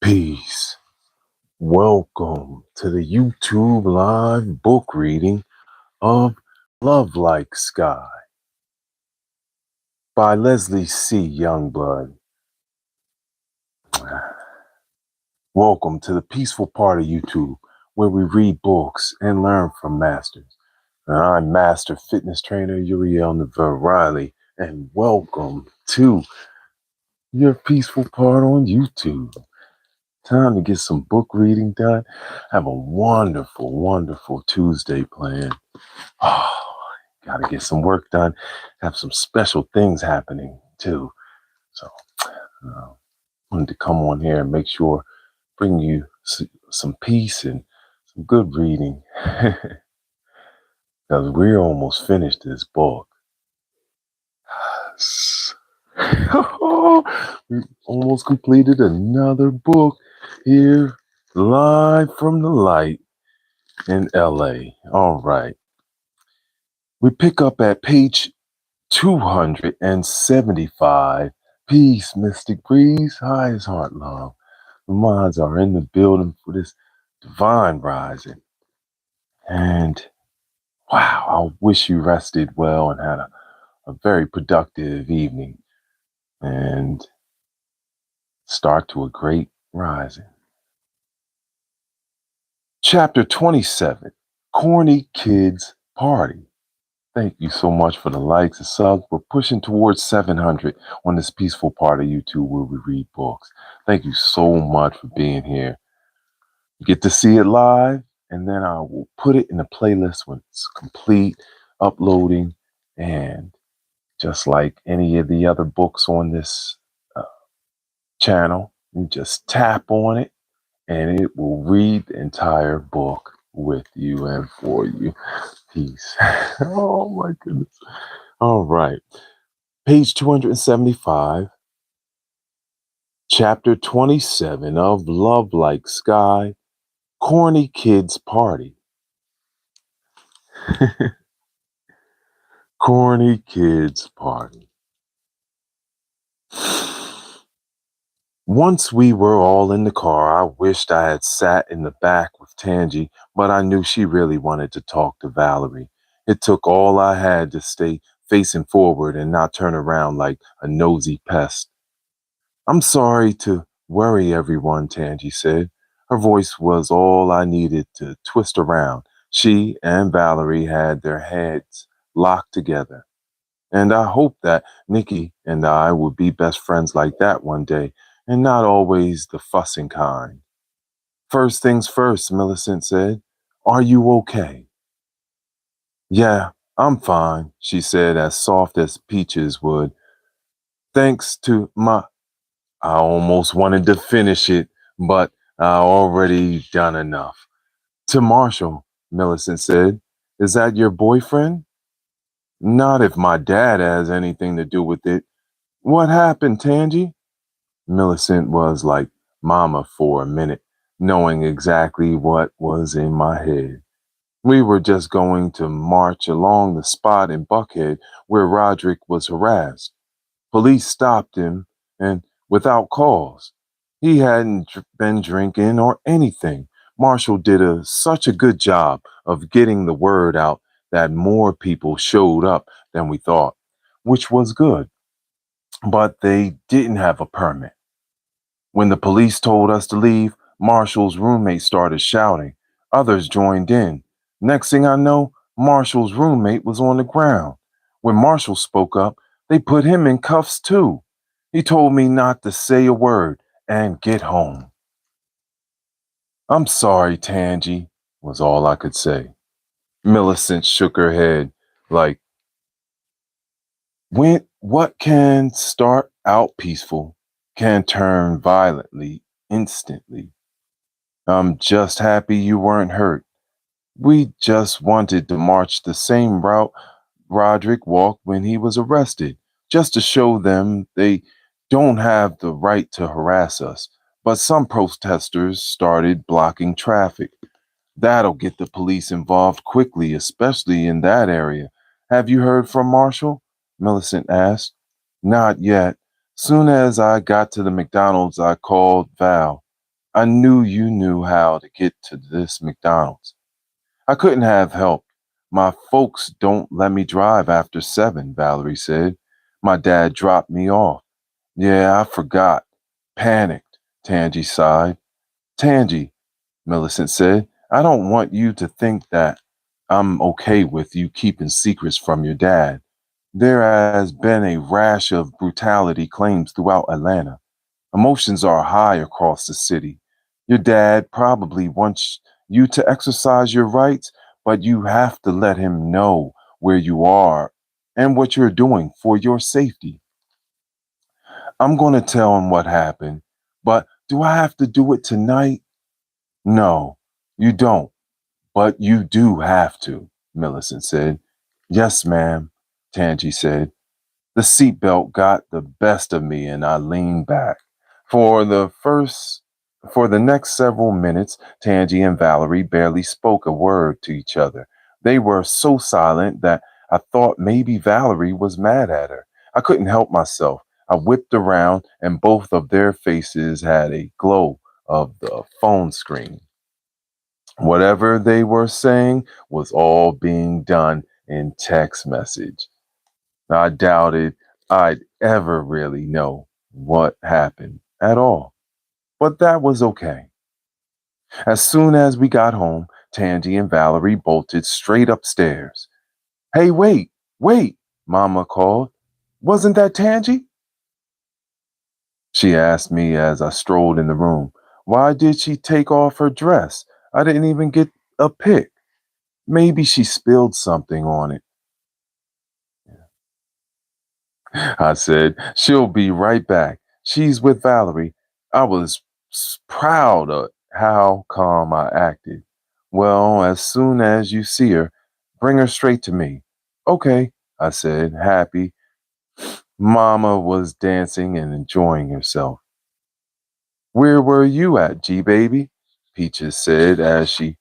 Peace. Welcome to the YouTube live book reading of Love Like Sky by Leslie C. Youngblood. Welcome to the peaceful part of YouTube where we read books and learn from masters. And I'm Master Fitness Trainer Uriel Riley, and welcome to your peaceful part on YouTube. Time to get some book reading done. Have a wonderful, wonderful Tuesday planned. Gotta get some work done. Have some special things happening too. So, wanted to come on here and make sure, bring you some peace and some good reading. Because we're almost finished this book. We almost completed another book here, live from the light in LA. All right. We pick up at page 275. Peace, Mystic Breeze. Highest heart love. The mods are in the building for this divine rising. And wow, I wish you rested well and had a very productive evening. And start to a great rising. Chapter 27, Corny Kids Party. Thank you so much for the likes and subs. We're pushing towards 700 on this peaceful part of YouTube where we read books. Thank you so much for being here. You get to see it live, and then I will put it in a playlist when it's complete, uploading, and just like any of the other books on this channel, you just tap on it, and it will read the entire book with you and for you. Peace. Oh my goodness. All right. Page 275, chapter 27 of Love Like Sky, Corny Kids Party. Corny Kids Party. Once we were all in the car, I wished I had sat in the back with Tangi, but I knew she really wanted to talk to Valerie. It took all I had to stay facing forward and not turn around like a nosy pest. I'm sorry to worry everyone, Tangi said. Her voice was all I needed to twist around. She and Valerie had their heads locked together. And I hoped that Nikki and I would be best friends like that one day, and not always the fussing kind. First things first, Millicent said. Are you okay? Yeah, I'm fine, she said, as soft as peaches would. Thanks to my... I almost wanted to finish it, but I already done enough. To Marshall, Millicent said. Is that your boyfriend? Not if my dad has anything to do with it. What happened, Tangi? Millicent was like Mama for a minute, knowing exactly what was in my head. We were just going to march along the spot in Buckhead where Roderick was harassed. Police stopped him, and without cause. He hadn't been drinking or anything. Marshall did such a good job of getting the word out that more people showed up than we thought, which was good. But they didn't have a permit. When the police told us to leave, Marshall's roommate started shouting. Others joined in. Next thing I know, Marshall's roommate was on the ground. When Marshall spoke up, they put him in cuffs too. He told me not to say a word and get home. I'm sorry, Tangi, was all I could say. Millicent shook her head like, what can start out peaceful can turn violently instantly. I'm just happy you weren't hurt. We just wanted to march the same route Roderick walked when he was arrested, just to show them they don't have the right to harass us. But some protesters started blocking traffic. That'll get the police involved quickly, especially in that area. Have you heard from Marshall? Millicent asked. Not yet. Soon as I got to the McDonald's, I called Val. I knew you knew how to get to this McDonald's. I couldn't have helped. My folks don't let me drive after 7, Valerie said. My dad dropped me off. Yeah, I forgot. Panicked, Tangi sighed. Tangi, Millicent said, I don't want you to think that I'm okay with you keeping secrets from your dad. There has been a rash of brutality claims throughout Atlanta. Emotions are high across the city. Your dad probably wants you to exercise your rights, but you have to let him know where you are and what you're doing for your safety. I'm going to tell him what happened, but do I have to do it tonight? No, you don't, but you do have to, Millicent said. Yes, ma'am, Tangi said. The seatbelt got the best of me and I leaned back. For the first for the next several minutes, Tangi and Valerie barely spoke a word to each other. They were so silent that I thought maybe Valerie was mad at her. I couldn't help myself. I whipped around and both of their faces had a glow of the phone screen. Whatever they were saying was all being done in text message. I doubted I'd ever really know what happened at all. But that was okay. As soon as we got home, Tangi and Valerie bolted straight upstairs. Hey, wait, Mama called. Wasn't that Tangi? She asked me as I strolled in the room. Why did she take off her dress? I didn't even get a pic. Maybe she spilled something on it. I said, she'll be right back. She's with Valerie. I was proud of how calm I acted. Well, as soon as you see her, bring her straight to me. Okay, I said, happy. Mama was dancing and enjoying herself. Where were you at, G baby? Peaches said as she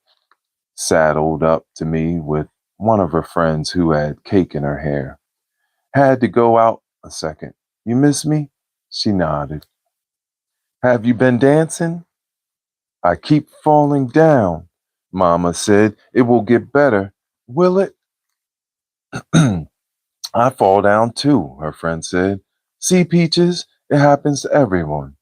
saddled up to me with one of her friends who had cake in her hair. Had to go out a second. You miss me? She nodded. Have you been dancing? I keep falling down. Mama said, it will get better. Will it? I fall down too, her friend said. See, Peaches, it happens to everyone.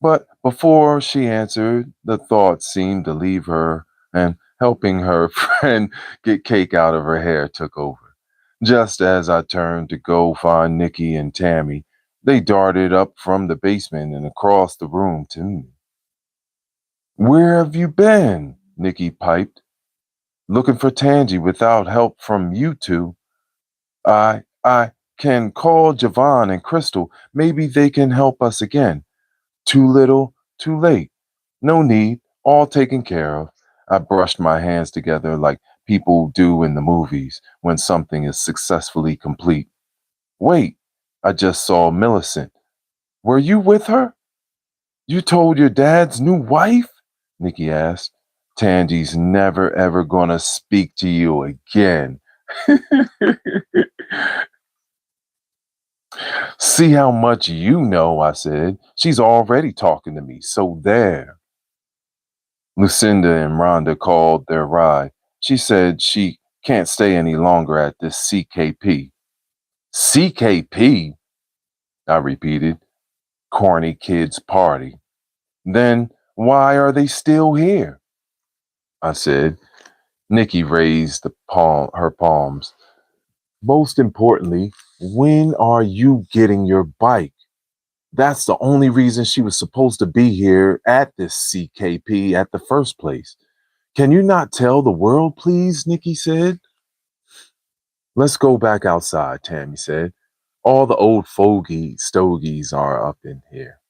But before she answered, the thought seemed to leave her, and helping her friend get cake out of her hair took over. Just as I turned to go find Nikki and Tammy, they darted up from the basement and across the room to me. Where have you been? Nikki piped. Looking for Tangi without help from you two. I can call Javon and Crystal. Maybe they can help us again. Too little, too late. No need, all taken care of. I brushed my hands together like people do in the movies when something is successfully complete. Wait, I just saw Millicent. Were you with her? You told your dad's new wife? Nikki asked. Tangi's never ever gonna speak to you again. See how much you know, I said. She's already talking to me, so there. Lucinda and Rhonda called their ride. She said she can't stay any longer at this CKP. CKP? I repeated. Corny kids party. Then why are they still here? I said. Nikki raised her palms. Most importantly, when are you getting your bike? That's the only reason she was supposed to be here at this CKP at the first place. Can you not tell the world, please? Nikki said. Let's go back outside, Tammy said. All the old stogies are up in here.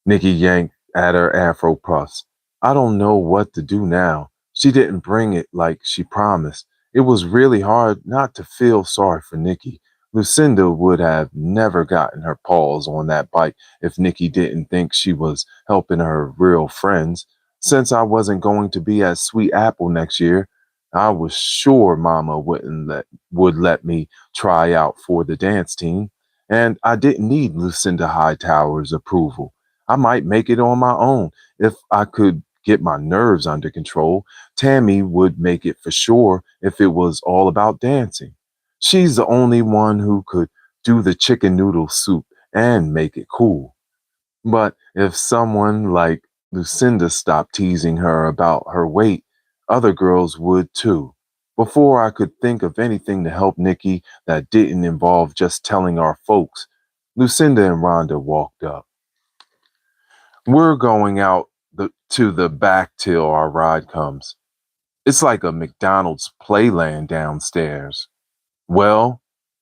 Nikki yanked at her afro puffs. I don't know what to do now. She didn't bring it like she promised. It was really hard not to feel sorry for Nikki. Lucinda would have never gotten her paws on that bike if Nikki didn't think she was helping her real friends. Since I wasn't going to be at Sweet Apple next year, I was sure Mama would let me try out for the dance team, and I didn't need Lucinda Hightower's approval. I might make it on my own. If I could get my nerves under control, Tammy would make it for sure if it was all about dancing. She's the only one who could do the chicken noodle soup and make it cool. But if someone like Lucinda stopped teasing her about her weight, other girls would too. Before I could think of anything to help Nikki that didn't involve just telling our folks, Lucinda and Rhonda walked up. We're going out to the back till our ride comes. It's like a McDonald's playland downstairs. Well,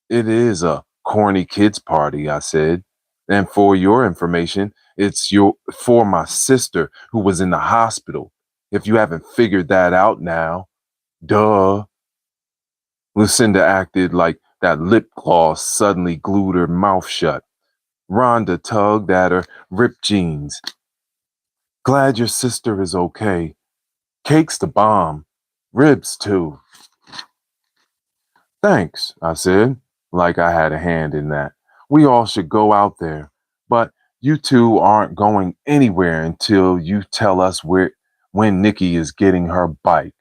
it is a corny kids party, I said. And for your information, it's for my sister who was in the hospital. If you haven't figured that out now, duh. Lucinda acted like that lip gloss suddenly glued her mouth shut. Rhonda tugged at her ripped jeans. Glad your sister is okay. Cake's the bomb. Ribs, too. Thanks, I said, like I had a hand in that. We all should go out there, but you two aren't going anywhere until you tell us when Nikki is getting her bike.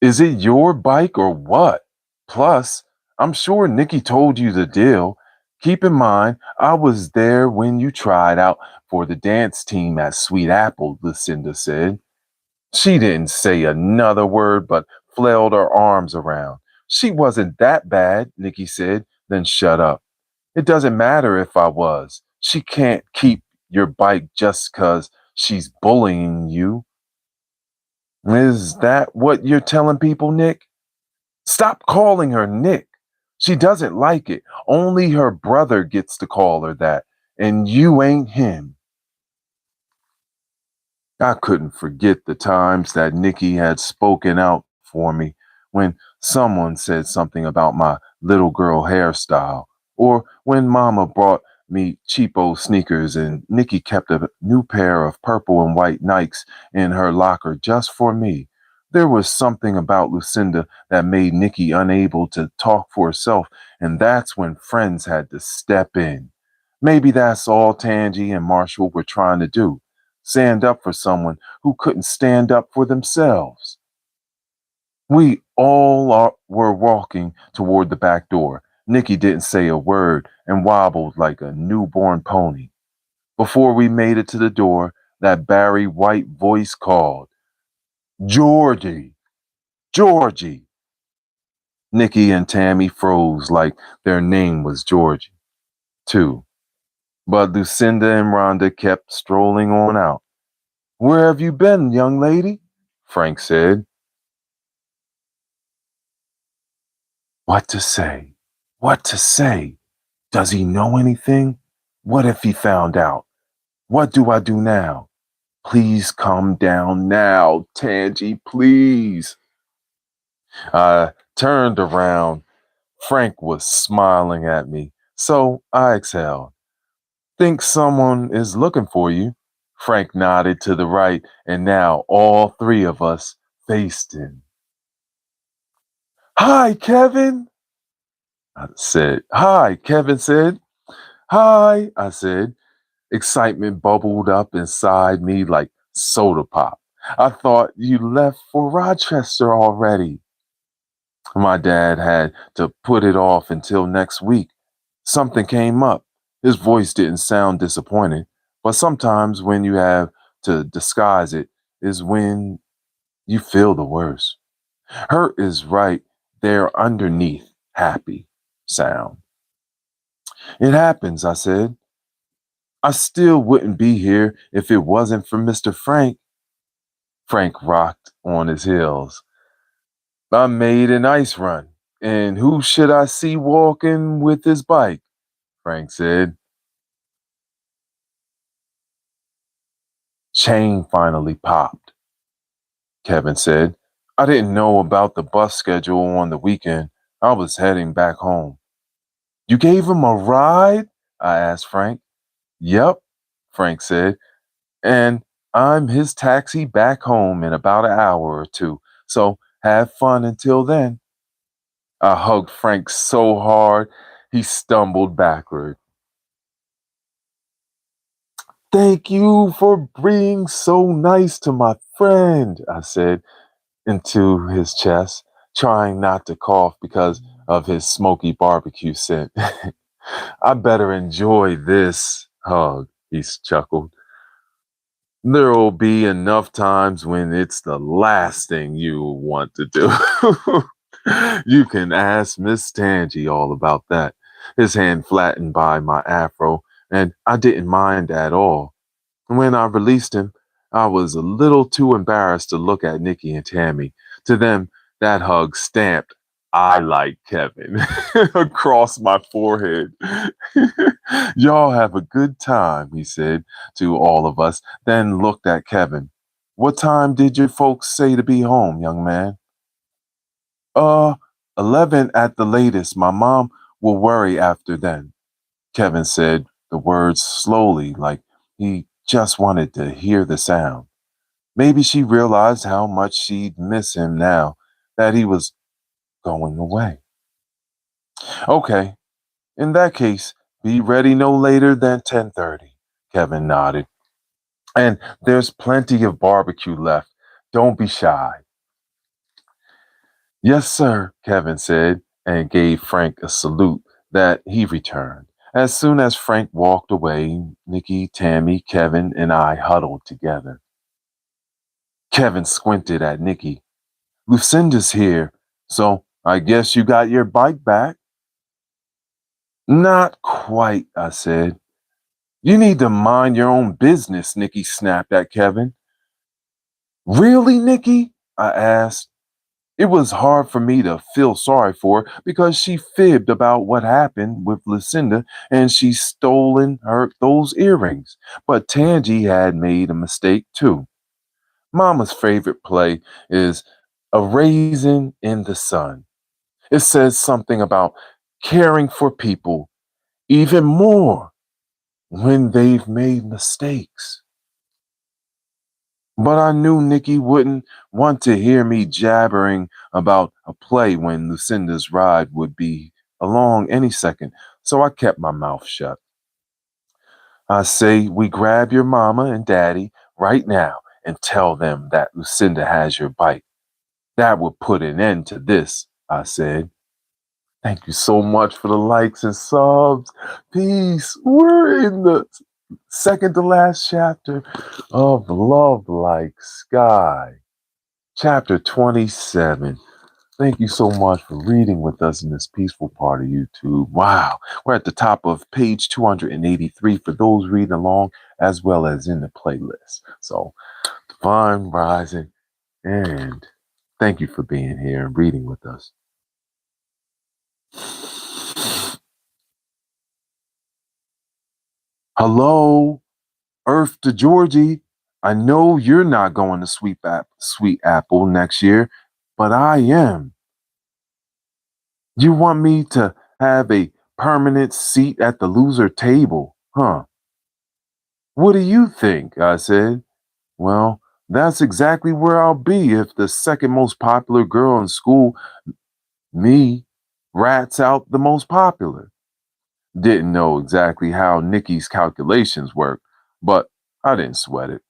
Is it your bike or what? Plus, I'm sure Nikki told you the deal. Keep in mind, I was there when you tried out for the dance team at Sweet Apple, Lucinda said. She didn't say another word but flailed her arms around. She wasn't that bad, Nikki said, then shut up. It doesn't matter if I was. She can't keep your bike just 'cause she's bullying you. Is that what you're telling people, Nick? Stop calling her Nick. She doesn't like it. Only her brother gets to call her that, and you ain't him. I couldn't forget the times that Nikki had spoken out for me when someone said something about my little girl hairstyle, or when Mama brought me cheapo sneakers and Nikki kept a new pair of purple and white Nikes in her locker just for me. There was something about Lucinda that made Nikki unable to talk for herself, and that's when friends had to step in. Maybe that's all Tangi and Marshall were trying to do, stand up for someone who couldn't stand up for themselves. Were walking toward the back door. Nikki didn't say a word and wobbled like a newborn pony. Before we made it to the door, that Barry White voice called, Georgie, Georgie. Nikki and Tammy froze like their name was Georgie, too. But Lucinda and Rhonda kept strolling on out. Where have you been, young lady? Frank said. What to say? What to say? Does he know anything? What if he found out? What do I do now? Please come down now, Tangi, please. I turned around. Frank was smiling at me, so I exhaled. Think someone is looking for you? Frank nodded to the right, and now all three of us faced him. Hi, Kevin, I said. Hi, Kevin said. Hi, I said. Excitement bubbled up inside me like soda pop. I thought you left for Rochester already. My dad had to put it off until next week. Something came up. His voice didn't sound disappointed, but sometimes when you have to disguise it is when you feel the worst. Hurt is right there underneath happy sound. It happens, I said. I still wouldn't be here if it wasn't for Mr. Frank. Frank rocked on his heels. I made an ice run. And who should I see walking with his bike? Frank said. Chain finally popped, Kevin said. I didn't know about the bus schedule on the weekend. I was heading back home. You gave him a ride? I asked Frank. Yep, Frank said. And I'm his taxi back home in about an hour or two. So have fun until then. I hugged Frank so hard he stumbled backward. Thank you for being so nice to my friend, I said into his chest, trying not to cough because of his smoky barbecue scent. I better enjoy this hug, he chuckled. There'll be enough times when it's the last thing you want to do. You can ask Miss Tangy all about that. His hand flattened by my afro, and I didn't mind at all. When I released him, I was a little too embarrassed to look at Nikki and Tammy. To them, that hug stamped, I like Kevin, across my forehead. Y'all have a good time, he said to all of us, then looked at Kevin. What time did your folks say to be home, young man? Uh, 11 at the latest. My mom will worry after then, Kevin said the words slowly, like he just wanted to hear the sound. Maybe she realized how much she'd miss him now that he was going away. Okay, in that case, be ready no later than 10:30, Kevin nodded. And there's plenty of barbecue left. Don't be shy. Yes, sir, Kevin said, and gave Frank a salute that he returned. As soon as Frank walked away, Nikki, Tammy, Kevin, and I huddled together. Kevin squinted at Nikki. Lucinda's here, so I guess you got your bike back? Not quite, I said. You need to mind your own business, Nikki snapped at Kevin. Really, Nikki? I asked. It was hard for me to feel sorry for her because she fibbed about what happened with Lucinda and she stolen her those earrings. But Tangy had made a mistake too. Mama's favorite play is A Raisin in the Sun. It says something about caring for people even more when they've made mistakes. But I knew Nikki wouldn't want to hear me jabbering about a play when Lucinda's ride would be along any second, so I kept my mouth shut. I say we grab your mama and daddy right now and tell them that Lucinda has your bike. That would put an end to this, I said. Thank you so much for the likes and subs. Peace. We're in the second to last chapter of Love Like Sky. Chapter 27. Thank you so much for reading with us in this peaceful part of YouTube. Wow. We're at the top of page 283 for those reading along, as well as in the playlist. So, Divine Rising, and thank you for being here and reading with us. Hello, Earth to Georgie. I know you're not going to Sweet Apple next year, but I am. You want me to have a permanent seat at the loser table, huh? What do you think? I said. Well, that's exactly where I'll be if the second most popular girl in school, me, rats out the most popular. Didn't know exactly how Nikki's calculations worked, but I didn't sweat it.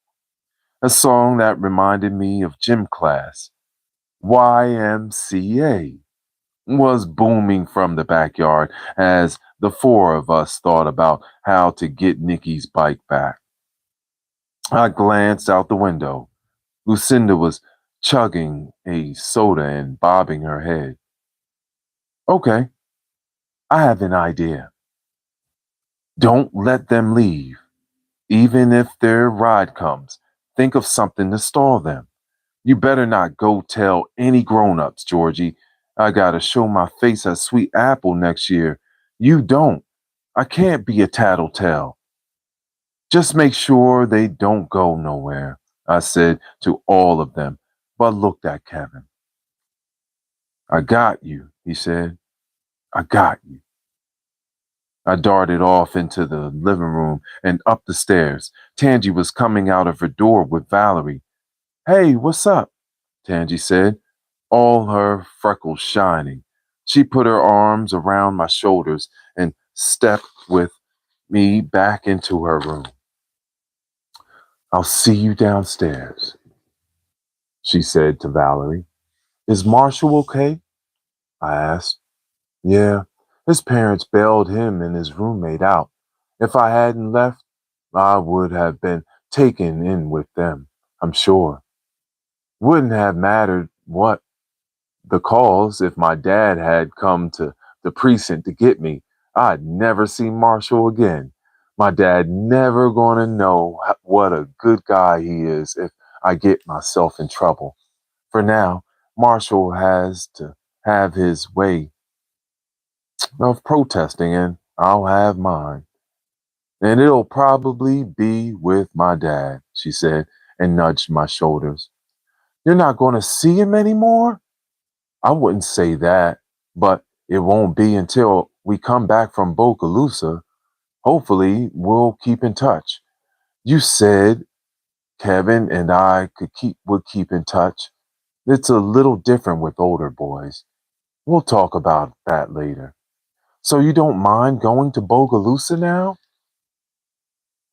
A song that reminded me of gym class, YMCA, was booming from the backyard as the four of us thought about how to get Nikki's bike back. I glanced out the window. Lucinda was chugging a soda and bobbing her head. Okay, I have an idea. Don't let them leave. Even if their ride comes, think of something to stall them. You better not go tell any grown-ups, Georgie. I gotta show my face at Sweet Apple next year. You don't. I can't be a tattletale. Just make sure they don't go nowhere, I said to all of them, but looked at Kevin. I got you, he said. I got you. I darted off into the living room and up the stairs. Tangy was coming out of her door with Valerie. Hey, what's up? Tangy said, all her freckles shining. She put her arms around my shoulders and stepped with me back into her room. I'll see you downstairs, she said to Valerie. Is Marshall okay? I asked. Yeah, his parents bailed him and his roommate out. If I hadn't left, I would have been taken in with them, I'm sure. Wouldn't have mattered what the cause if my dad had come to the precinct to get me. I'd never see Marshall again. My dad never gonna know what a good guy he is if I get myself in trouble. For now, Marshall has to have his way of protesting, and I'll have mine. And it'll probably be with my dad, she said, and nudged my shoulders. You're not going to see him anymore? I wouldn't say that, but it won't be until we come back from Bogalusa. Hopefully, we'll keep in touch. You said Kevin and I would keep in touch. It's a little different with older boys. We'll talk about that later. So you don't mind going to Bogalusa now?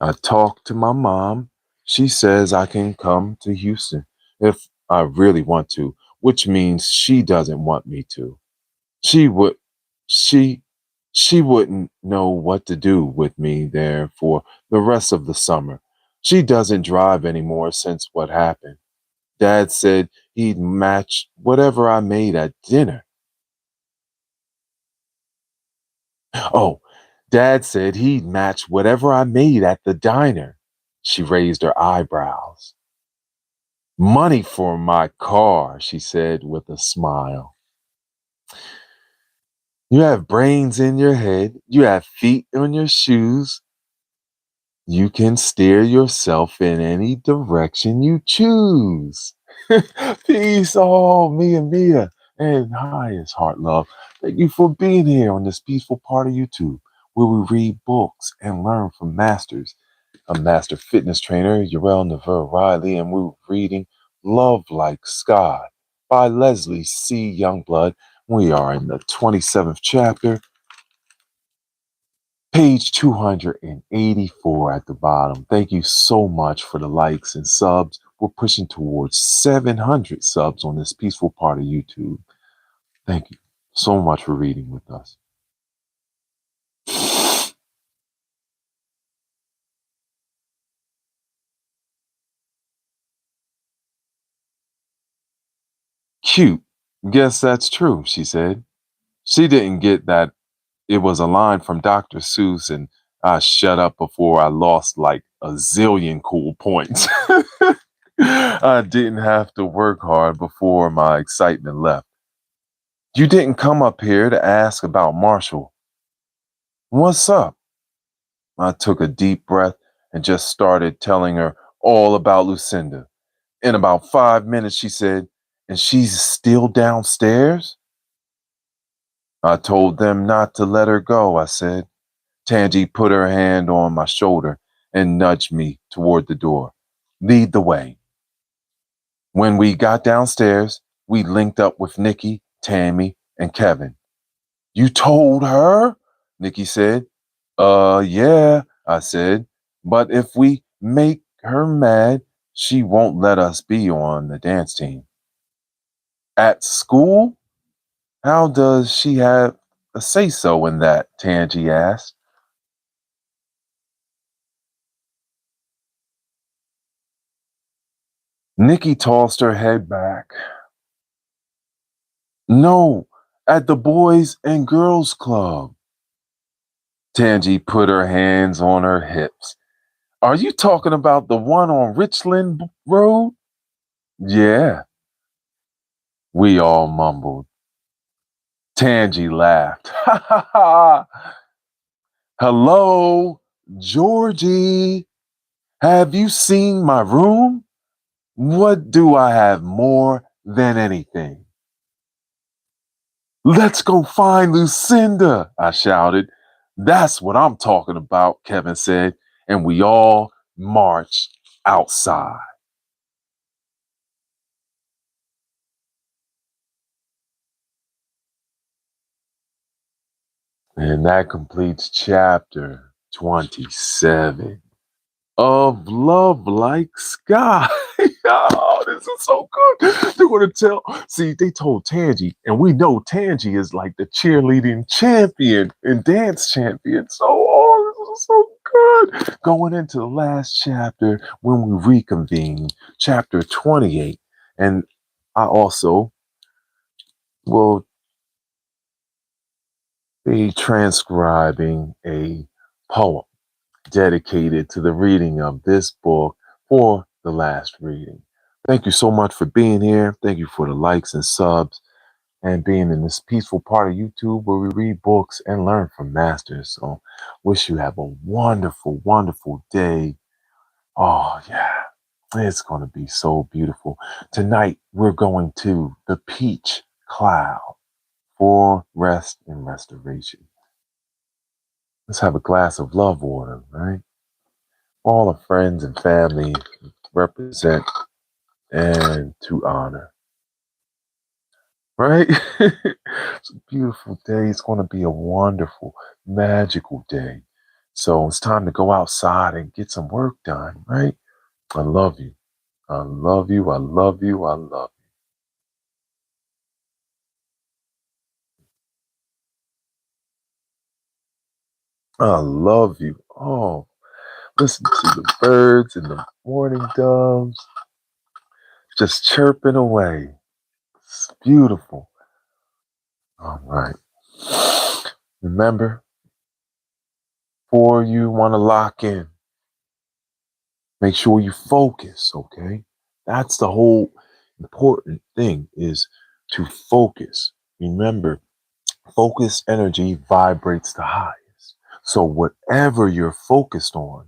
I talked to my mom. She says I can come to Houston if I really want to, which means she doesn't want me to. She would she she wouldn't know what to do with me there for the rest of the summer. She doesn't drive anymore since what happened. Dad said he'd match whatever I made at dinner. Oh, Dad said he'd match whatever I made at the diner. She raised her eyebrows. Money for my car, she said with a smile. You have brains in your head, you have feet on your shoes. You can steer yourself in any direction you choose. Peace, all Mia, and highest heart love. Thank you for being here on this peaceful part of YouTube where we read books and learn from masters. I'm Master Fitness Trainer Uriel Riley, and we're reading Love Like Sky by Leslie C. Youngblood. We are in the 27th chapter, page 284 at the bottom. Thank you so much for the likes and subs. We're pushing towards 700 subs on this peaceful part of YouTube. Thank you so much for reading with us. Cute. Guess that's true, she said. She didn't get that it was a line from Dr. Seuss, and I shut up before I lost like a zillion cool points. I didn't have to work hard before my excitement left. You didn't come up here to ask about Marshall. What's up? I took a deep breath and just started telling her all about Lucinda. In about 5 minutes, she said, and she's still downstairs? I told them not to let her go, I said. Tangi put her hand on my shoulder and nudged me toward the door. Lead the way. When we got downstairs, we linked up with Nikki, Tammy, and Kevin. You told her? Nikki said. Yeah, I said. But if we make her mad, she won't let us be on the dance team. At school? How does she have a say so in that? Tangi asked. Nikki tossed her head back. No, at the Boys and Girls Club. Tangi put her hands on her hips. Are you talking about the one on Richland Road? Yeah, we all mumbled. Tangi laughed. Ha ha ha. Hello, Georgie. Have you seen my room? What do I have more than anything? Let's go find Lucinda, I shouted. That's what I'm talking about, Kevin said, and we all marched outside. And that completes chapter 27. of love like sky. Oh, this is so good. They're going to tell. See, they told Tangi, and we know Tangi is like the cheerleading champion and dance champion. So, oh, this is so good. Going into the last chapter when we reconvene, chapter 28. And I also will be transcribing a poem dedicated to the reading of this book for the last reading. Thank you so much for being here. Thank you for the likes and subs and being in this peaceful part of YouTube where we read books and learn from masters. So, wish you have a wonderful, wonderful day. Oh, yeah, it's going to be so beautiful. Tonight, we're going to the Peach Cloud for rest and restoration. Let's have a glass of love water, right? All the friends and family represent and to honor, right? It's a beautiful day. It's going to be a wonderful, magical day. So it's time to go outside and get some work done, right? I love you. I love you. I love you. I love you. I love you. Oh, listen to the birds and the morning doves just chirping away. It's beautiful. All right. Remember, before you want to lock in, make sure you focus, okay? That's the whole important thing is to focus. Remember, focus energy vibrates the highest. So whatever you're focused on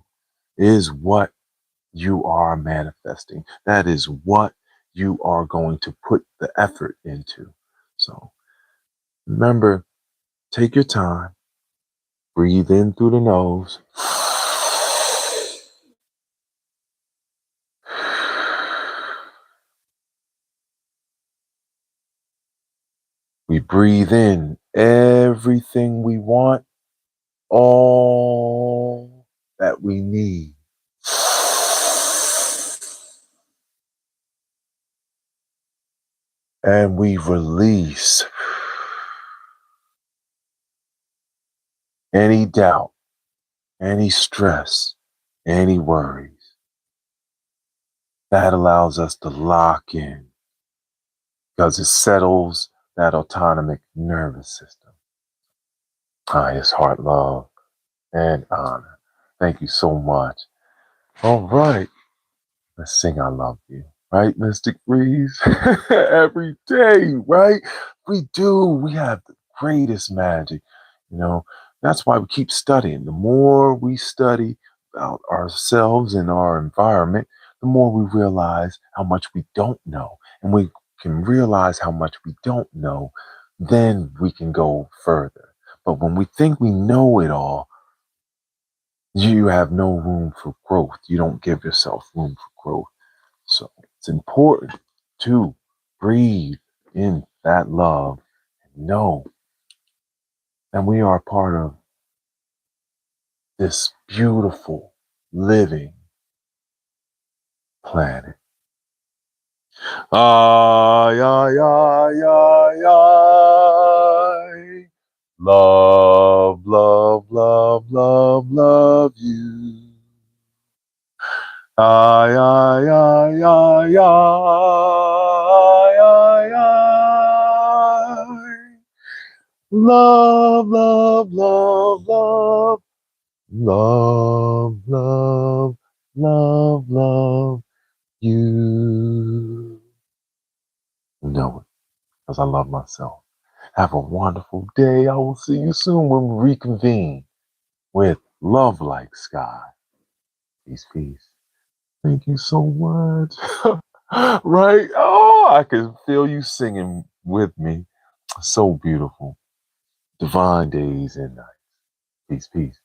is what you are manifesting. That is what you are going to put the effort into. So remember, take your time, breathe in through the nose. We breathe in everything we want, all that we need. And we release any doubt, any stress, any worries. That allows us to lock in because it settles that autonomic nervous system. Highest heart love and honor. Thank you so much. All right. Let's sing I love you. Right, Mystic Breeze? Every day, right? We do. We have the greatest magic. You know, that's why we keep studying. The more we study about ourselves and our environment, the more we realize how much we don't know. And we can realize how much we don't know, then we can go further. But when we think we know it all, you have no room for growth. You don't give yourself room for growth. So it's important to breathe in that love and know that we are part of this beautiful living planet. Ay, ay, ay, ay, ay. Love, love, love, love, love you. Ay, ay, ay, ay, ay, ay, ay. Love, love, love, love, love, love, love, love you. Know it, because I love myself. Have a wonderful day. I will see you soon when we reconvene with Love Like Sky. Peace, peace. Thank you so much. Right? Oh, I can feel you singing with me. So beautiful. Divine days and nights. Peace, peace.